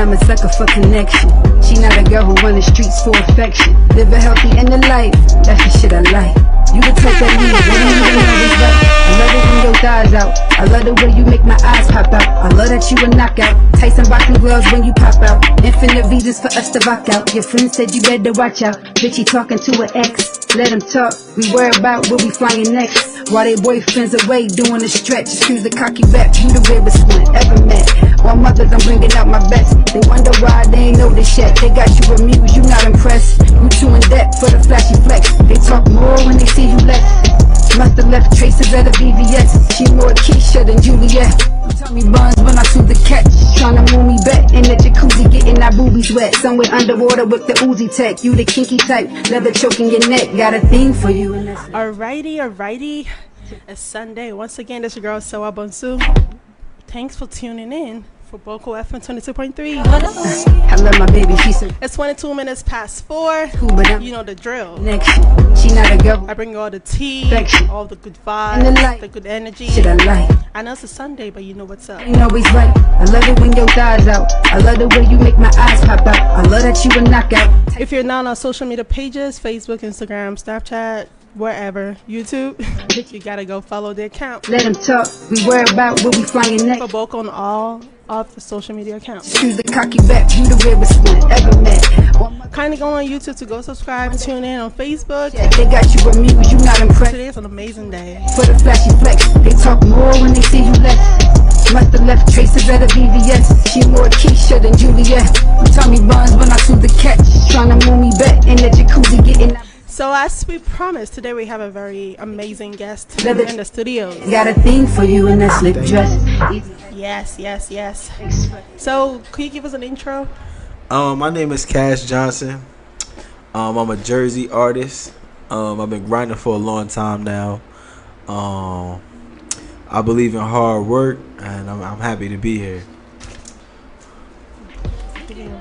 I'm a sucker for connection. She not a girl who run the streets for affection. Live a healthy end of life, that's the shit I like. You the type that leaves, when you even know it's right. I love it when your thighs out. I love the way you make my eyes pop out. I love that you a knockout. Tyson boxing gloves when you pop out. Infinite reasons for us to rock out. Your friend said you better watch out. Bitch, he talking to an ex. Let him talk. We worry about where we flying next. While they boyfriends away doing the stretch. Choose the cocky rap. You the rarest one ever met. While mothers, I'm bringing out my best. They wonder why they ain't know this yet. They got you amused, you not impressed. You too in debt for the flashy flex. They talk more when they see you less. Must have left traces at a BVS. She more Keisha than Juliet. Tommy buns when I shoot the catch. Tryna move me back in the jacuzzi, getting our boobies wet. Somewhere underwater with the Uzi tech. You the kinky type, leather choking your neck. Got a thing for you. Alrighty. It's Sunday. Once again, this your girl Cerwaa Bonsu. Thanks for tuning in. Phoboco FM 22.3. I love my baby, she said. It's 22 minutes past 4. You know the drill. She not a girl. I bring you all the tea, all the good And vibes, the good energy. Shit I like. I know it's a Sunday, but you know what's up. Ain't always right. I love it when your thighs out. I love the way you make my eyes pop out. I love that you a knockout. If you're not on social media pages, Facebook, Instagram, Snapchat, wherever, YouTube, you gotta go follow the account. Let them talk. We worry about where we flying next. Phoboco on all of the social media accounts. Choose the cocky rap. You the rarest one ever met. Kindly go on YouTube to go subscribe, tune in on Facebook. Yeah, they got you amused, you not impressed. Today is an amazing day. For the flashy flex, they talk more when they see you less. Must have left traces at a BVS. She more Keisha than Juliet. Tommy buns when I shoot the catch. Tryna move me back in the jacuzzi, getting. So as we promised, today we have a very amazing guest in the studio. Got a thing for you in that slip dress. Yes. So could you give us an intro? My name is Cash Johnson. I'm a Jersey artist. I've been grinding for a long time now. I believe in hard work, and I'm happy to be here.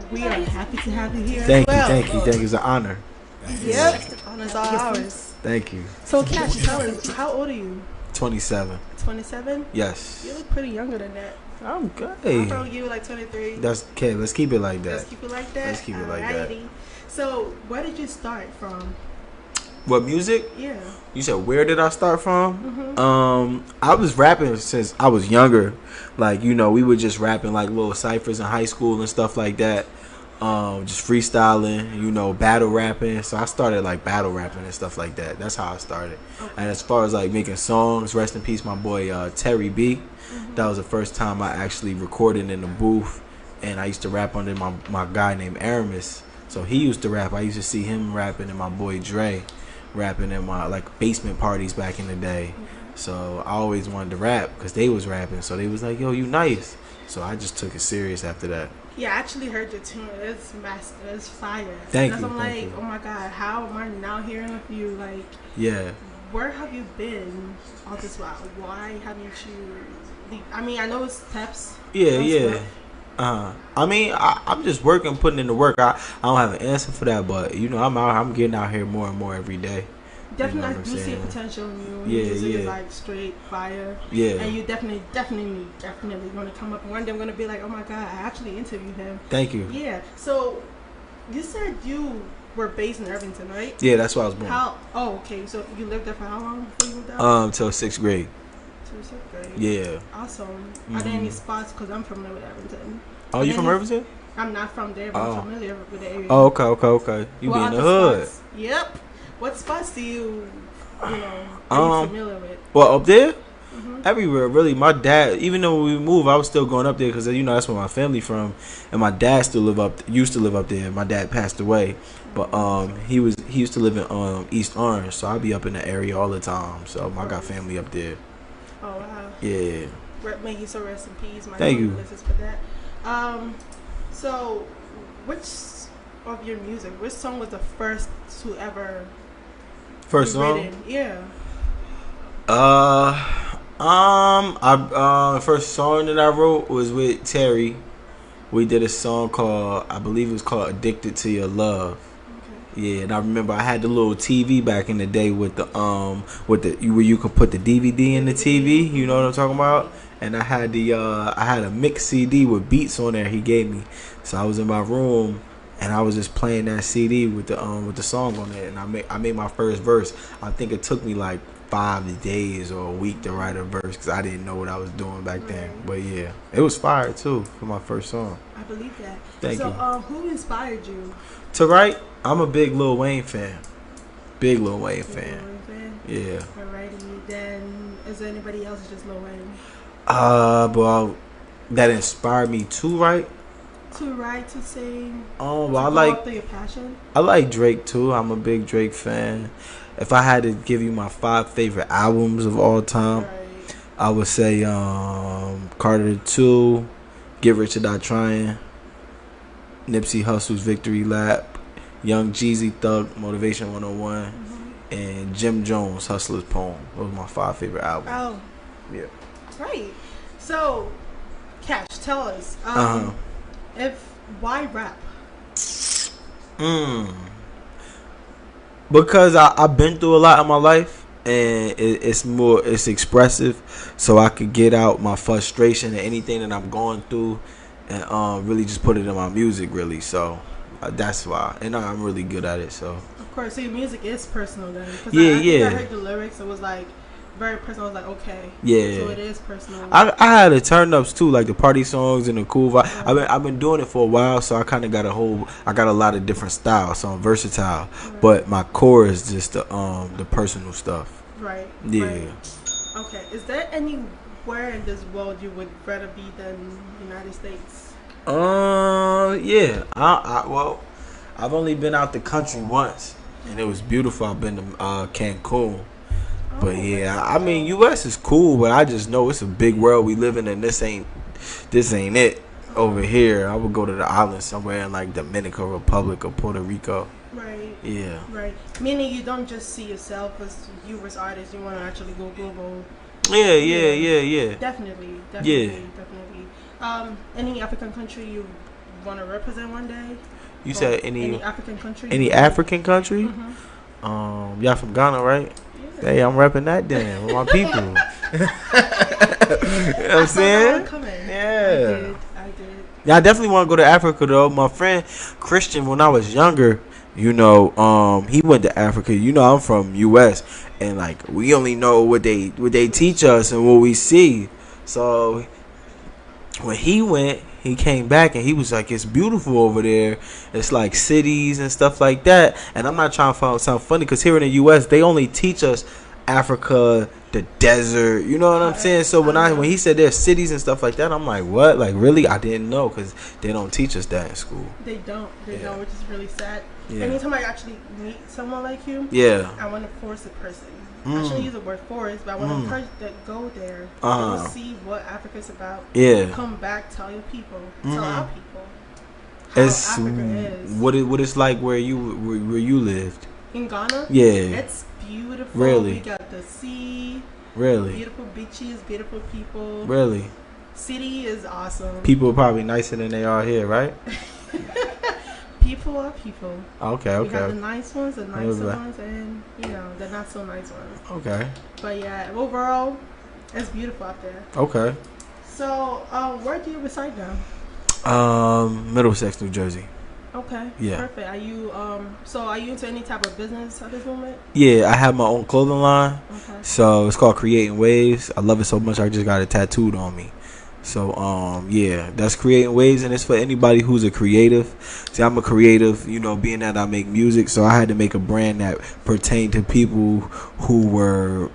We are happy to have you here. Thank you. It's an honor. Yep, honors all ours. Thank you. So Cash, tell us, how old are you? 27. 27? Yes. You look pretty younger than that. I'm good. I'll throw you like 23. That's okay. Let's keep it like that. Let's keep it like that. Alrighty. So, where did you start from? What music? Yeah. You said where did I start from? I was rapping since I was younger. Like, you know, we were just rapping like little ciphers in high school and stuff like that. Just freestyling, you know, battle rapping. So I started like battle rapping and stuff like that. That's how I started. Okay. And as far as like making songs, rest in peace, my boy Terry B. That was the first time I actually recorded in the booth, and I used to rap under my guy named Aramis. So he used to rap. I used to see him rapping, and my boy Dre rapping in my like basement parties back in the day. So I always wanted to rap because they was rapping. So they was like, "Yo, you nice." So I just took it serious after that. Yeah, I actually heard your tune. It's massive. It's fire. Thank you. I'm like, oh my God, how am I now hearing of you? Like, yeah. Where have you been all this while? Why haven't you? I mean, I know it's steps. Yeah. I mean, I'm just working, putting in the work. I don't have an answer for that, but you know, I'm getting out here more and more every day. Definitely, you know I do see potential in you. Music is like straight fire. Yeah. And you definitely going to come up, and one day I'm going to be like, oh my God, I actually interviewed him. Thank you. Yeah. So, you said you were based in Irvington, right? Yeah, that's where I was born. Oh, okay. So you lived there for how long before you moved out? Till 6th grade. Till 6th grade. Yeah. Awesome. Are there any spots? Because I'm familiar with Irvington. Oh, you from Irvington? I'm not from there, but I'm familiar with the area. Oh, okay. You be in the hood. Spots? Yep. What spots do you are you familiar with? Well, up there? Everywhere, really. My dad, even though we moved, I was still going up there because, you know, that's where my family from. And my dad used to live up there. My dad passed away. But he used to live in East Orange. So I'd be up in the area all the time. So I got family up there. Oh, wow. Yeah. May he so rest in peace. My Thank you. For that. So, which of your music, which song was the first to ever First song? Written? Yeah. First song that I wrote was with Terry. We did a song called, I believe it was called "Addicted to Your Love." Okay. Yeah, and I remember I had the little TV back in the day with the where you could put the DVD in the TV. You know what I'm talking about? and I had a mix CD with beats on there he gave me. So I was in my room and I was just playing that CD with the song on it, and I made my first verse. I think it took me like 5 days or a week to write a verse because I didn't know what I was doing back then. But yeah, it was fire too for my first song. I believe that. Thank you. Who inspired you to write? I'm a big Lil Wayne fan. Big Lil Wayne fan. Yeah. Alrighty, then is there anybody else or just Lil Wayne? Well, that inspired me to write. To write, to sing. Oh, well, I like your passion. I like Drake too. I'm a big Drake fan. If I had to give you my 5 favorite albums of all time, I would say Carter 2, Get Rich or Die Trying, Nipsey Hussle's Victory Lap, Young Jeezy Thug Motivation 101, and Jim Jones Hustler's Poem. Those are my 5 favorite albums. Oh, yeah. Right. So, Cash, tell us. Why rap? Because I've been through a lot in my life, and it's expressive, so I could get out my frustration and anything that I'm going through, and really just put it in my music, really. So that's why, and I'm really good at it. So of course, so your music is personal then. Yeah. I heard the lyrics. It was like very personal. I was like, okay, yeah, so it is personal. I had the turn ups too, like the party songs and the cool vibe. I've been doing it for a while, so I kind of got a lot of different styles, so I'm versatile. But my core is just the personal stuff. Right. Yeah. Right. Okay. Is there anywhere in this world you would rather be than United States? Yeah. Well, I've only been out the country once, and it was beautiful. I've been to Cancun. But yeah, I mean, U.S. is cool, but I just know it's a big world we live in, and this ain't it over here. I would go to the islands somewhere in like Dominican Republic or Puerto Rico. Right. Yeah. Right. Meaning you don't just see yourself as you as artist. You want to actually go global. Yeah. Definitely. Any African country you want to represent one day? You said any African country? Any African country? Mm-hmm. Y'all from Ghana, right? Hey, I'm repping that then with my people. You know what I'm saying? Yeah. I did. Yeah, I definitely want to go to Africa though. My friend Christian, when I was younger, he went to Africa. I'm from US, and like we only know what they teach us and what we see. So when he went, he came back and he was like, it's beautiful over there. It's like cities and stuff like that. And I'm not trying to sound funny, because here in the U.S., they only teach us Africa, the desert. You know what I'm saying? So when he said there's cities and stuff like that, I'm like, what? Like, really? I didn't know, because they don't teach us that in school. They don't, which is really sad. Yeah. Anytime I actually meet someone like you, I want to force a person. I shouldn't use the word force, but I want to encourage that go there, go see what Africa's about. Come back, tell your people, tell our people how Africa is. What it's like where you lived in Ghana. Yeah, it's beautiful. Really, we got the sea. Really, beautiful beaches, beautiful people. Really, city is awesome. People are probably nicer than they are here, right? People are people. Okay. We have the nice ones, the nicer ones, and the not so nice ones. Okay. But yeah, overall, it's beautiful out there. Okay. So, where do you reside now? Middlesex, New Jersey. Okay. Yeah. Perfect. Are you are you into any type of business at this moment? Yeah, I have my own clothing line. Okay. So it's called Creating Waves. I love it so much I just got it tattooed on me. So that's Creating Waves, and it's for anybody who's a creative. See, I'm a creative, being that I make music, so I had to make a brand that pertained to people who were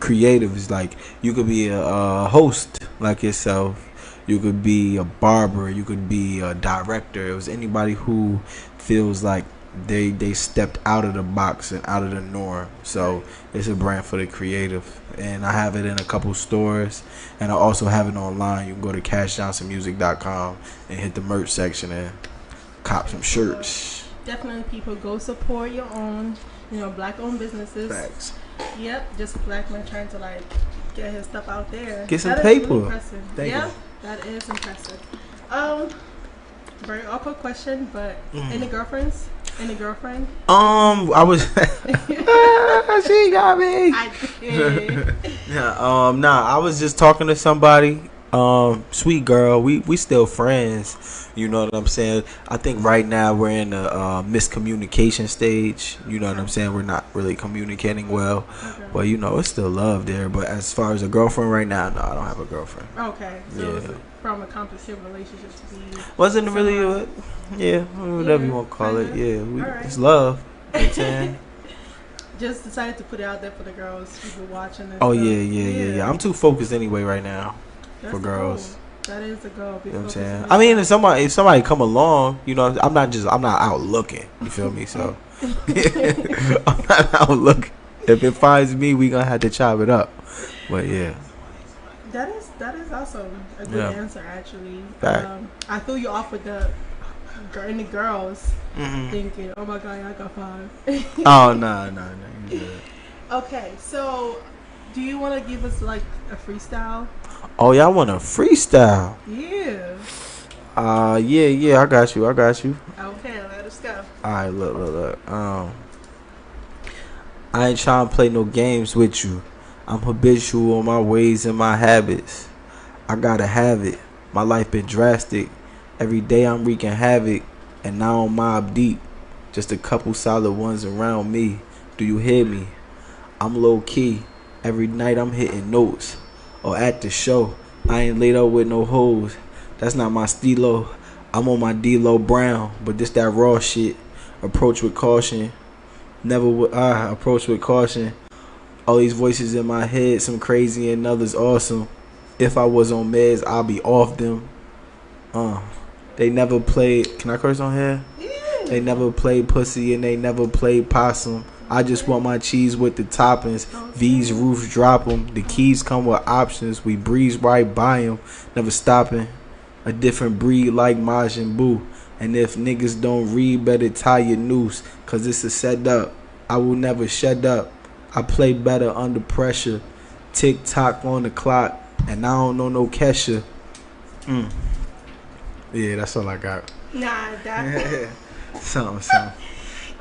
creative. It's like you could be a host like yourself, you could be a barber, you could be a director. It was anybody who feels like they stepped out of the box and out of the norm. So it's a brand for the creative, and I have it in a couple stores, and I also have it online. You can go to cashjohnsonmusic.com and hit the merch section and cop some shirts. Definitely, people, go support your own black owned businesses. Facts. Yep, just a black man trying to like get his stuff out there. Get some paper. Really impressive. Thank you. That is impressive. Very awkward question, but any girlfriends? Any girlfriend? I was. She got me. I did. Yeah, I was just talking to somebody. Sweet girl, we still friends. You know what I'm saying? I think right now we're in a miscommunication stage. You know what I'm saying? We're not really communicating well, but you know it's still love there. But as far as a girlfriend right now, no, I don't have a girlfriend. Okay, so from a complicated relationship to be wasn't really whatever you want to call it. Yeah, it's love. You know what I'm saying? Just decided to put it out there for the girls who be watching. And stuff. Yeah. I'm too focused anyway right now. That's for girls. Goal. That is the goal. You know what I'm saying? I mean, if somebody come along, you know, I'm not out looking. You feel me? So I'm not out looking. If it finds me, we gonna have to chop it up. But yeah. That is also a good answer actually. I threw you off with the girls thinking, oh my god, I got 5. Oh no. You good. Okay, so do you want to give us like a freestyle? Oh, y'all want a freestyle? Yeah. Yeah. I got you. Okay, let us go. All right, look. I ain't trying to play no games with you. I'm habitual on my ways and my habits. I gotta have it. My life been drastic. Every day I'm wreaking havoc, and now I'm mob deep. Just a couple solid ones around me. Do you hear me? I'm low key. Every night I'm hitting notes. Or at the show, I ain't laid up with no hoes. That's not my stilo. I'm on my D-Lo Brown, but this that raw shit. Approach with caution. Never would I approach with caution. All these voices in my head, some crazy and others awesome. If I was on meds, I'll be off them. They never played. Can I curse on here? Yeah. They never played pussy and they never played possum. I just want my cheese with the toppings. V's roofs drop them. The keys come with options. We breeze right by them. Never stopping. A different breed like Majin Buu. And if niggas don't read, better tie your noose. Cause it's a setup. I will never shut up. I play better under pressure. Tick tock on the clock. And I don't know no Kesha. Yeah, that's all I got. Nah, that. Something.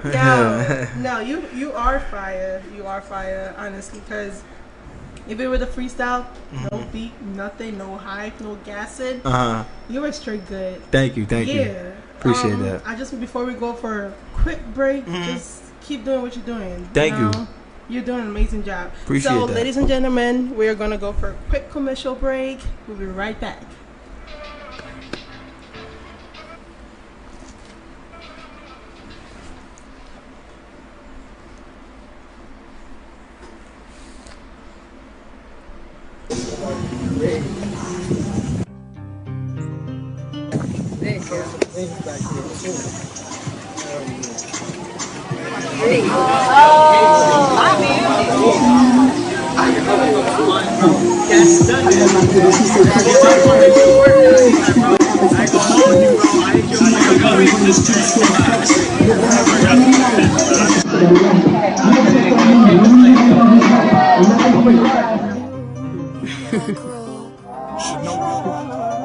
No, you are fire. You are fire, honestly, because if it were the freestyle, no beat, nothing, no hype, no gassing, you were straight good. Thank you. Yeah. Appreciate that. I just, before we go for a quick break, just keep doing what you're doing. Thank you. You're doing an amazing job. Appreciate that. So, ladies and gentlemen, we're going to go for a quick commercial break. We'll be right back.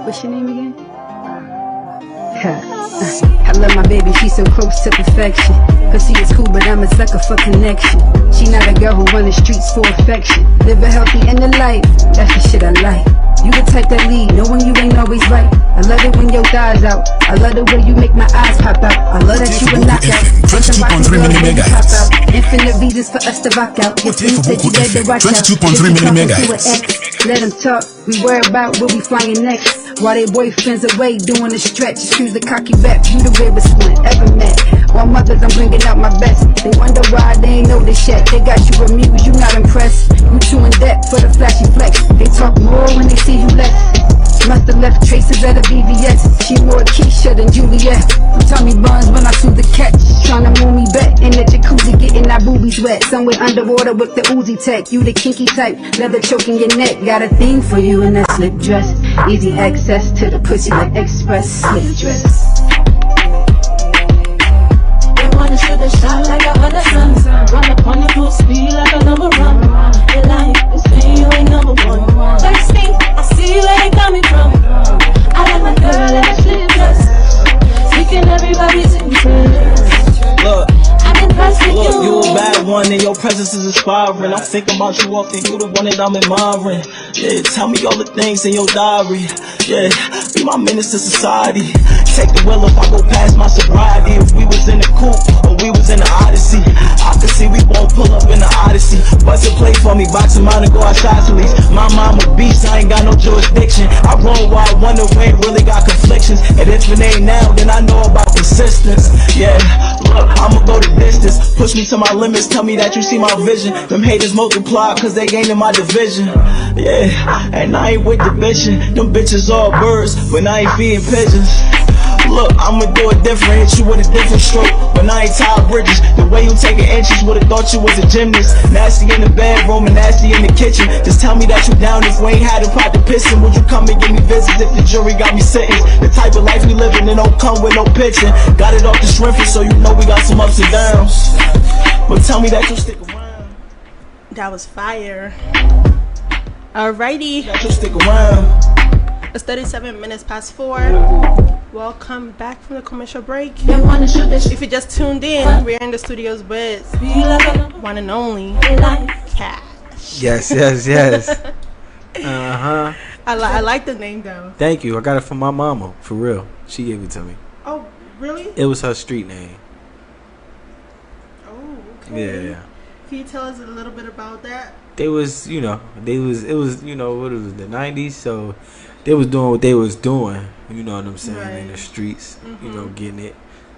What's your name again? I love my baby, she's so close to perfection. Pussy is cool, but I'm a sucker for connection. She not a girl who run the streets for affection. Live a healthy and the life, that's the shit I like. You the type that lead, knowing you ain't always right. I love it when your thighs out. I love the way you make my eyes pop out. I love that you a knockout. 22.3 MHz. Infinite reasons for us to rock out. If we said you better watch out. 22.3 MHz. Let them talk, we worry about where we flying next. While they boyfriends away doing the stretch. Choose the cocky rap, you the rarest one ever met. While mothers, I'm bringing out my best. They wonder why they ain't know this yet. They got you amused, you not impressed. You too in debt for the flashy flex. They talk more when they see you less. Must have left traces at a BVS. She more Keisha than Juliet. Tommy Buns when I threw the catch. Tryna move me back in the jacuzzi, getting our boobies wet. Somewhere underwater with the Uzi tech. You the kinky type, leather choking your neck. Got a thing for you in that slip dress. Easy access to the pussy like express slip dress. They wanna shoot a shot like a hundred guns. Run up on you full speed like a number one. They like to say you ain't number one. Thirsty, I see where they coming from. I like my girl in a slip dress. Speaking everybody's interest. Look, I'm impressed with you. You a bad one and your presence is inspiring. I'm thinking about you often, you the one that I'm admiring. Yeah, tell me all the things in your diary. Yeah, be my menace to society. Take the wheel if I go past my sobriety. If we was in the coupe or we was in the Odyssey, I could see we won't pull up in the Odyssey. Bust a play for me, box him out and go outside to lease. My mama beast, I ain't got no jurisdiction. I roll while I wonder where really got conflictions. And if it ain't now, then I know about persistence. Yeah, look, I'ma go the distance. Push me to my limits, tell me that you see my vision. Them haters multiply, cause they gain in my division. Yeah, and I ain't with the bitchin'. Them bitches all birds, but I ain't feeding pigeons. Look, I'ma do it different, hit you with a different stroke. But I ain't tied bridges. The way you taking inches, would've thought you was a gymnast. Nasty in the bedroom and nasty in the kitchen. Just tell me that you down if we ain't had a pot to pissin'. Would you come and give me visits if the jury got me sentenced? The type of life we living, it don't come with no pitching. Got it off the shrimp, so you know we got some ups and downs. But tell me that you stick around. That was fire. Alrighty. That you stick around. It's 37 minutes past 4. Welcome back from the commercial break. If you just tuned in, we're in the studios with one and only Cash. Yes. I like the name though. Thank you. I got it from my mama, for real. She gave it to me. Oh, really? It was her street name. Oh, okay. Yeah. Can you tell us a little bit about that? It was the 90s, so they was doing what they was doing, you know what I'm saying, right. in the streets, getting it.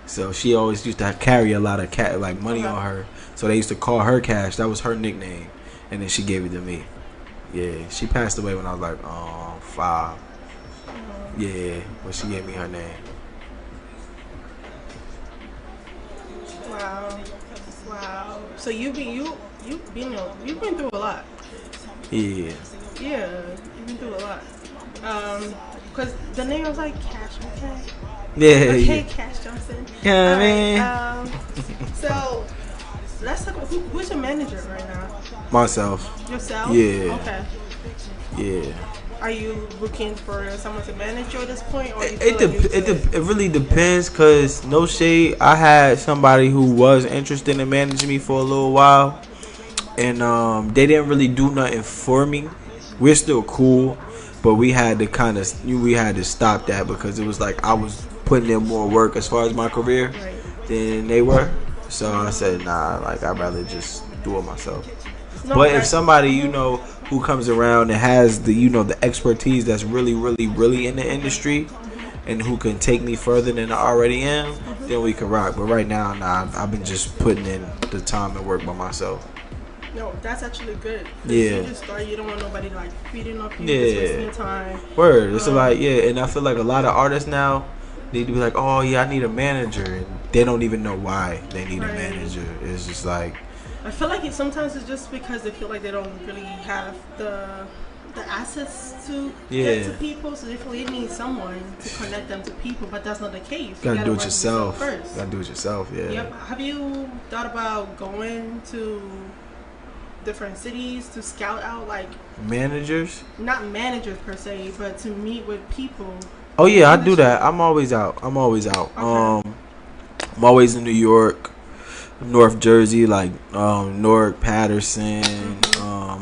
So she always used to carry a lot of money on her. So they used to call her Cash. That was her nickname. And then she gave it to me. Yeah, she passed away when I was like 5. Yeah, but she gave me her name. Wow. So you've been through a lot. Yeah. Yeah, you've been through a lot. Cause the name was like Cash, okay? Yeah. Okay, Cash Johnson. Yeah, man. So let's talk about who's your manager right now? Myself. Yourself? Yeah. Okay. Yeah. Are you looking for someone to manage you at this point, or it really depends? Cause no shade, I had somebody who was interested in managing me for a little while, and they didn't really do nothing for me. We're still cool, but we had to stop that because it was like I was putting in more work as far as my career than they were. So I said, nah, I'd rather just do it myself. But if somebody who comes around and has the expertise that's really in the industry and who can take me further than I already am, then we can rock. But right now, nah, I've been just putting in the time and work by myself. No, that's actually good. Yeah. You just start. You don't want nobody feeding off you. Just wasting your time. Word. It's and I feel like a lot of artists now need to be like, oh yeah, I need a manager, and they don't even know why they need a manager. It's just like. I feel like sometimes it's just because they feel like they don't really have the assets to get to people, so they feel they need someone to connect them to people, but that's not the case. You gotta do it yourself first. You gotta do it yourself, yeah. Yep. Have you thought about going to different cities to scout out managers? Not managers per se, but to meet with people. Oh yeah, I do that. I'm always out. Okay. I'm always in New York, North Jersey, Newark, Patterson,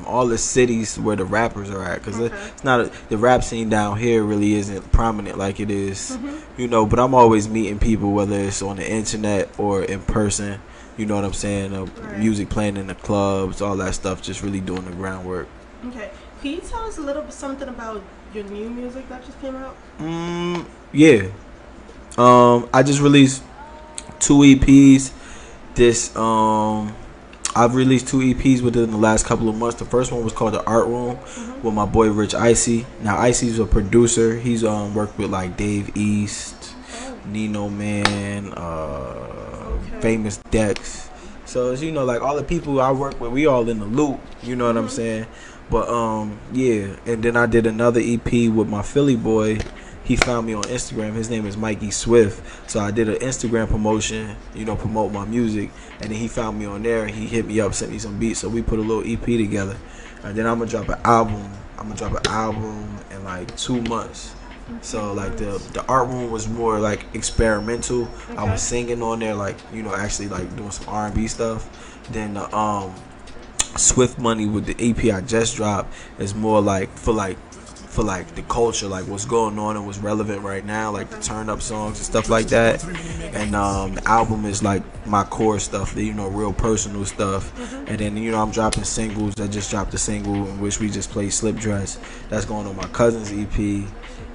all the cities where the rappers are at, because it's not the rap scene down here really isn't prominent like it is, but I'm always meeting people, whether it's on the internet or in person, you know what I'm saying, music playing in the clubs, all that stuff, just really doing the groundwork. Okay, can you tell us a little bit something about your new music that just came out? Yeah, I just released 2 EPs. I've released 2 EPs within the last couple of months. The first one was called The Art Room with my boy Rich Icy. Now Icy's a producer. He's worked with Dave East, Nino Man, Famous Dex. So it's, all the people I work with, we all in the loop. You know what I'm saying? But yeah. And then I did another EP with my Philly boy. He found me on Instagram. His name is Mikey Swift. So I did an Instagram promotion, promote my music. And then he found me on there and he hit me up, sent me some beats. So we put a little EP together. And then I'm going to drop an album. In 2 months. So like the art room was more like experimental. Okay. I was singing on there, like, you know, actually like doing some R&B stuff. Then the Swift Money with the EP I just dropped is more like for the culture, like what's going on and what's relevant right now, like the turn up songs and stuff like that. And the album is like my core stuff, you know, real personal stuff. And then, you know, I'm dropping singles. I just dropped a single in which we just played Slip Dress. That's going on my cousin's EP.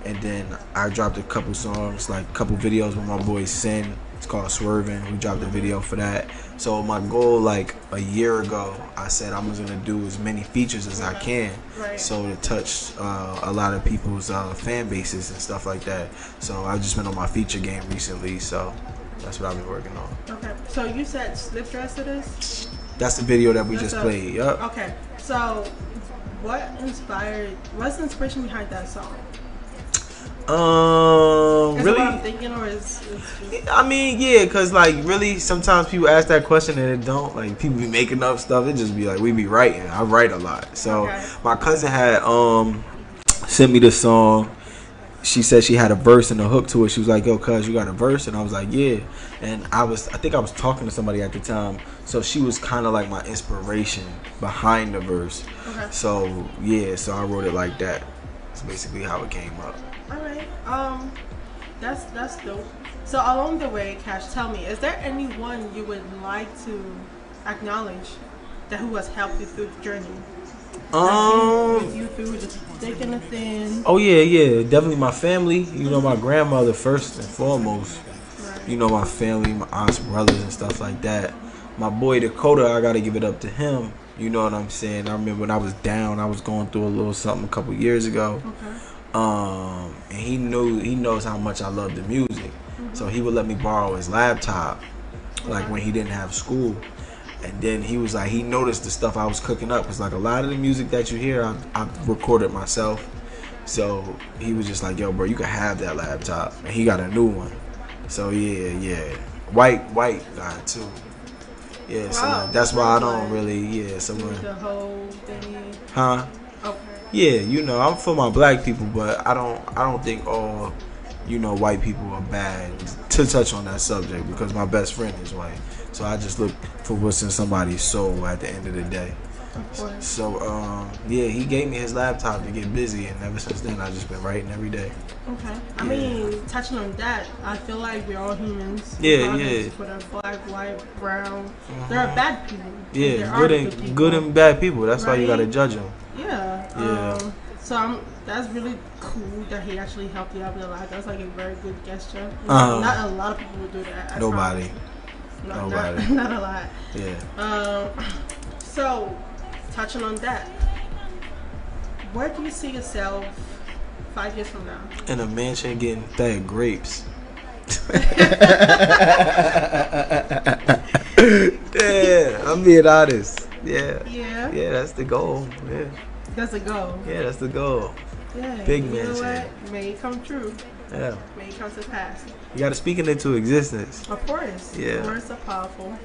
And then I dropped a couple songs, like a couple videos with my boy Sin. It's called Swerving. We dropped a video for that. So my goal, like a year ago, I said I'm just gonna do as many features as I can, so to touch a lot of people's fan bases and stuff like that. So I've just been on my feature game recently. So that's what I've been working on. Okay. So you said Slip Dress it is? That's the video that we just played. Yep. Okay. So what's the inspiration behind that song? Really? What I'm thinking, or is I mean, yeah, cause like really, sometimes people ask that question and it don't. Like people be making up stuff. It just be like we be writing. I write a lot. So my cousin had sent me this song. She said she had a verse and a hook to it. She was like, "Yo, cuz, you got a verse?" And I was like, "Yeah." And I think I was talking to somebody at the time. So she was kind of like my inspiration behind the verse. Okay. So yeah, so I wrote it like that. That's basically how it came up. All right. That's dope. So along the way, Cash, tell me, is there anyone you would like to acknowledge who has helped you through the journey? With you through the thick and the thin. Oh yeah, definitely my family. You know, my grandmother first and foremost. Right. You know, my family, my aunts, brothers, and stuff like that. My boy Dakota, I gotta give it up to him. You know what I'm saying? I remember when I was down, I was going through a little something a couple years ago. Okay. And he knows how much I love the music. So he would let me borrow his laptop, like when he didn't have school. And then he was like, he noticed the stuff I was cooking up. Cause like a lot of the music that you hear, I recorded myself. So he was just like, yo, bro, you can have that laptop. And he got a new one. So yeah. White guy too. Yeah, wow. So like, that's why I don't really, so the whole thing. Huh? Okay. Yeah, you know, I'm for my black people, but I don't think all, you know, white people are bad, to touch on that subject, because my best friend is white. So I just look for what's in somebody's soul at the end of the day. So he gave me his laptop to get busy, and ever since then I've just been writing every day. Okay. I mean, touching on that, I feel like we're all humans. Yeah. Whether black, white, brown, there are bad people. Yeah, good and bad people. That's why you gotta judge them. Yeah. So that's really cool that he actually helped you out with a lot. That's like a very good gesture. Not a lot of people would do that. Nobody. Not a lot. Yeah. So, touching on that, where do you see yourself 5 years from now? In a mansion getting fat grapes. Yeah, I'm being honest. Yeah. Yeah, that's the goal. Yeah. That's the goal. Yeah, that's the goal. Yeah. Big you mansion. Know what? May it come true. Yeah. May it come to pass. You gotta speak it into existence. Of course. Yeah. Words are powerful.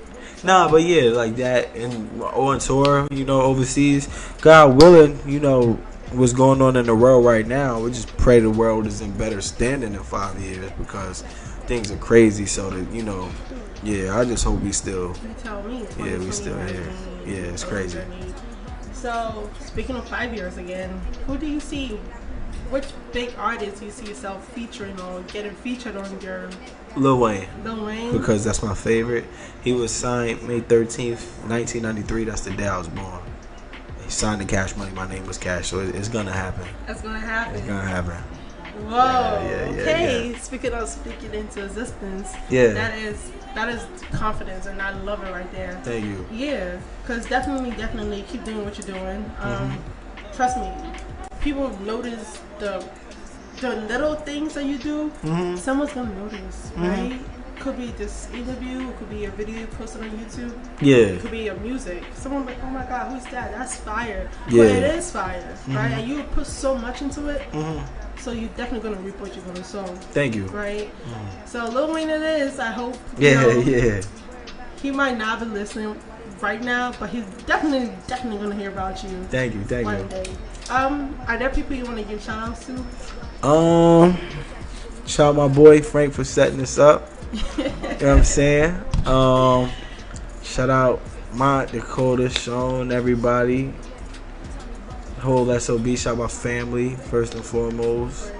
Nah, but yeah, like that, and on tour, you know, overseas. God willing, you know, what's going on in the world right now, we just pray the world is in better standing in 5 years, because things are crazy. So that, you know, I just hope we still. You tell me. Yeah, we still here. Yeah, it's crazy. So, speaking of 5 years again, who do you see? Which big artist do you see yourself featuring or getting featured on your? Lil Wayne. Lil Wayne? Because that's my favorite. He was signed May 13th, 1993. That's the day I was born. He signed to Cash Money. My name was Cash. So it's going to happen. That's going to happen. It's going to happen. Whoa. Okay. Speaking of speaking into existence. Yeah. That is confidence, and I love it right there. Thank you. Yeah. Because definitely keep doing what you're doing. Trust me. People notice the little things that you do. Someone's gonna notice, right? Could be this interview, it could be a video posted on YouTube. Yeah. It could be your music. Someone like, oh my God, who's that? That's fire. Yeah. But it is fire, right? And you put so much into it. So you're definitely gonna reap what you're gonna sow. Thank you. Right. So Lil Wayne it is. I hope. Yeah. He might not be listening right now, but he's definitely gonna hear about you. Thank you. One day. Are there people you want to give shout outs to? Shout out my boy Frank for setting this up. You know what I'm saying? Shout out my Dakota, Sean, everybody. Whole SOB. Shout out my family first and foremost.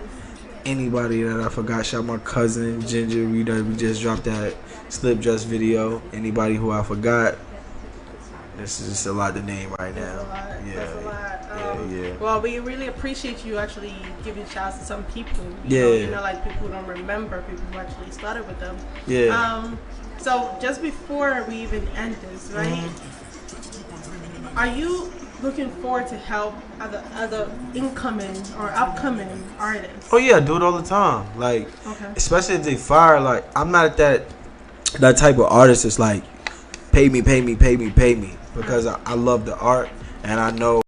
Anybody that I forgot. Shout out my cousin Ginger. We just dropped that Slip Dress video. Anybody who I forgot. This is just a lot to name right now. That's a lot. Yeah. Well, we really appreciate you actually giving shouts to some people. You know, like people who don't remember, people who actually started with them. Yeah. So just before we even end this, right? Are you looking forward to help other incoming or upcoming artists? Oh yeah, I do it all the time. Like, especially if they fire. Like, I'm not that type of artist that's like, pay me, because I love the art and I know